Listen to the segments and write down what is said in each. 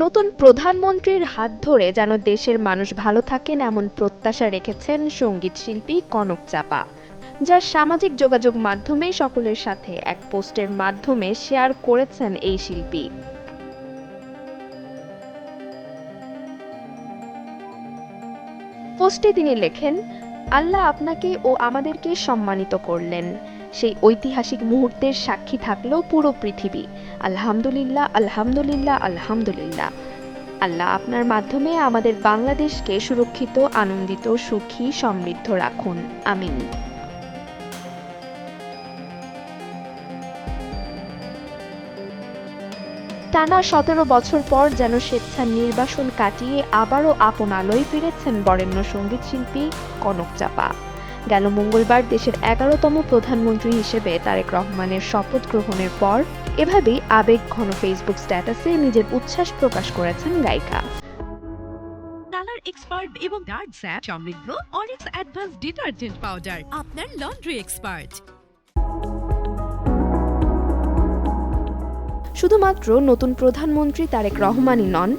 নতুন প্রধানমন্ত্রীর হাত ধরে যেন দেশের মানুষ ভালো থাকেন এমন প্রত্যাশা রেখেছেন সঙ্গীত শিল্পী কনক চাপা, যার সামাজিক যোগাযোগ মাধ্যমে সকলের সাথে এক পোস্টের মাধ্যমে শেয়ার করেছেন এই শিল্পী। পোস্টে তিনি লেখেন, আল্লাহ আপনাকে ও আমাদেরকে সম্মানিত করলেন। সেই ঐতিহাসিক মুহূর্তের সাক্ষী থাকলো পুরো পৃথিবী। আলহামদুলিল্লাহ, আলহামদুলিল্লাহ, আলহামদুলিল্লাহ। আল্লাহ আপনার মাধ্যমে আমাদের বাংলাদেশকে সুরক্ষিত, আনন্দিত, সুখী, সমৃদ্ধ রাখুন। আমিন। টানা ১৭ বছর পর যেন স্বেচ্ছার নির্বাসন কাটিয়ে আবারও আপন আলোয় ফিরেছেন বরেণ্য সঙ্গীতশিল্পী কনক চাপা। গেল মঙ্গলবার দেশের ১১তম প্রধানমন্ত্রী হিসেবে তারেক রহমানের শপথ গ্রহণের পর এভাবেই আবেগঘন ফেসবুক স্ট্যাটাসে নিজের উচ্ছ্বাস প্রকাশ করেছেন গায়িকা। কালার এক্সপার্ট এবং ডার্ক স্যাপ সমৃদ্ধ অরিক্স অ্যাডভান্স ডিটারজেন্ট পাউডার আপনার লন্ড্রি এক্সপার্ট। শুধুমাত্র নতুন প্রধানমন্ত্রী তারেক রহমানই নন,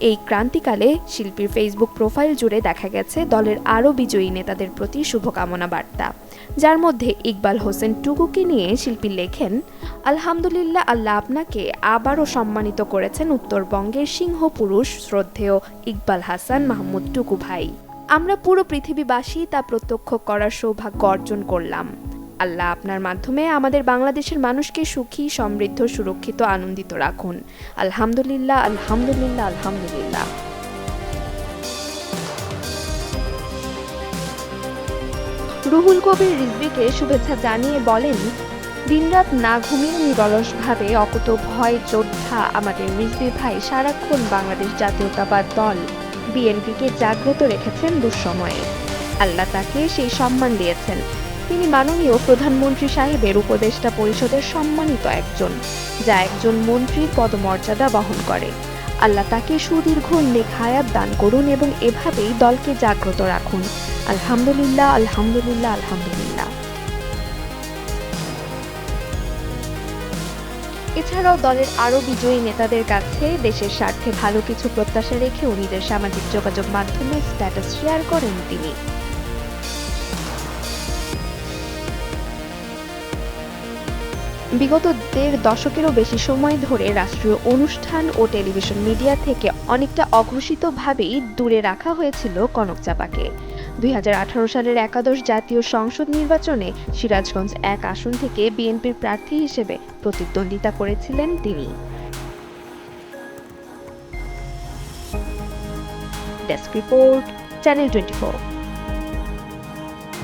এই ক্রান্তিকালে শিল্পীর ফেসবুক প্রোফাইল জুড়ে দেখা গেছে দলের আরও বিজয়ী নেতাদের প্রতি শুভকামনা বার্তা, যার মধ্যে ইকবাল হোসেন টুকুকে নিয়ে শিল্পী লেখেন, আলহামদুলিল্লাহ, আল্লাহ আপনাকে আবারও সম্মানিত করেছেন উত্তরবঙ্গের সিংহ পুরুষ শ্রদ্ধেয় ইকবাল হাসান মাহমুদ টুকু ভাই। আমরা পুরো পৃথিবীবাসী তা প্রত্যক্ষ করার সৌভাগ্য অর্জন করলাম। আল্লাহ আপনার মাধ্যমে আমাদের বাংলাদেশের মানুষকে সুখী, সমৃদ্ধ, সুরক্ষিত, আনন্দিত রাখুন। আলহামদুলিল্লাহ, আলহামদুলিল্লাহ, আলহামদুলিল্লাহ। রুহুল কবির রিজভীকে শুভেচ্ছা জানিয়ে বলেন, দিনরাত না ঘুমিয়ে নিরলসভাবে অকুত ভয় যোদ্ধা আমাদের রিজভী ভাই সারাক্ষণ বাংলাদেশ জাতীয়তাবাদ দল বিএনপিকে জাগ্রত রেখেছেন দুঃসময়ে। আল্লাহ তাকে সেই সম্মান দিয়েছেন। তিনি মাননীয় প্রধানমন্ত্রী সাহেবের উপদেষ্টা পরিষদের সম্মানিত একজন, যা একজন মন্ত্রীর পদমর্যাদা বহন করে। আল্লাহ তাকে সুদীর্ঘ নেক হায়াত দান করুন এবং এভাবেই দলকে জাগ্রত রাখুন। আলহামদুলিল্লাহ, আলহামদুলিল্লাহ, আলহামদুলিল্লাহ। এছাড়াও দলের আরও বিজয়ী নেতাদের কাছে দেশের স্বার্থে ভালো কিছু প্রত্যাশা রেখেও নিজের সামাজিক যোগাযোগ মাধ্যমে স্ট্যাটাস শেয়ার করেন তিনি। বিগত ১.৫ দশকেরও বেশি সময় ধরে রাষ্ট্রীয় অনুষ্ঠান ও টেলিভিশন মিডিয়া থেকে অনেকটা অঘোষিতভাবেই দূরে রাখা হয়েছিল কনক চাপাকে। ২০১৮ সালের একাদশ জাতীয় সংসদ নির্বাচনে সিরাজগঞ্জ ১ আসন থেকে বিএনপির প্রার্থী হিসেবে প্রতিদ্বন্দ্বিতা করেছিলেন তিনি। Desk report, channel 24।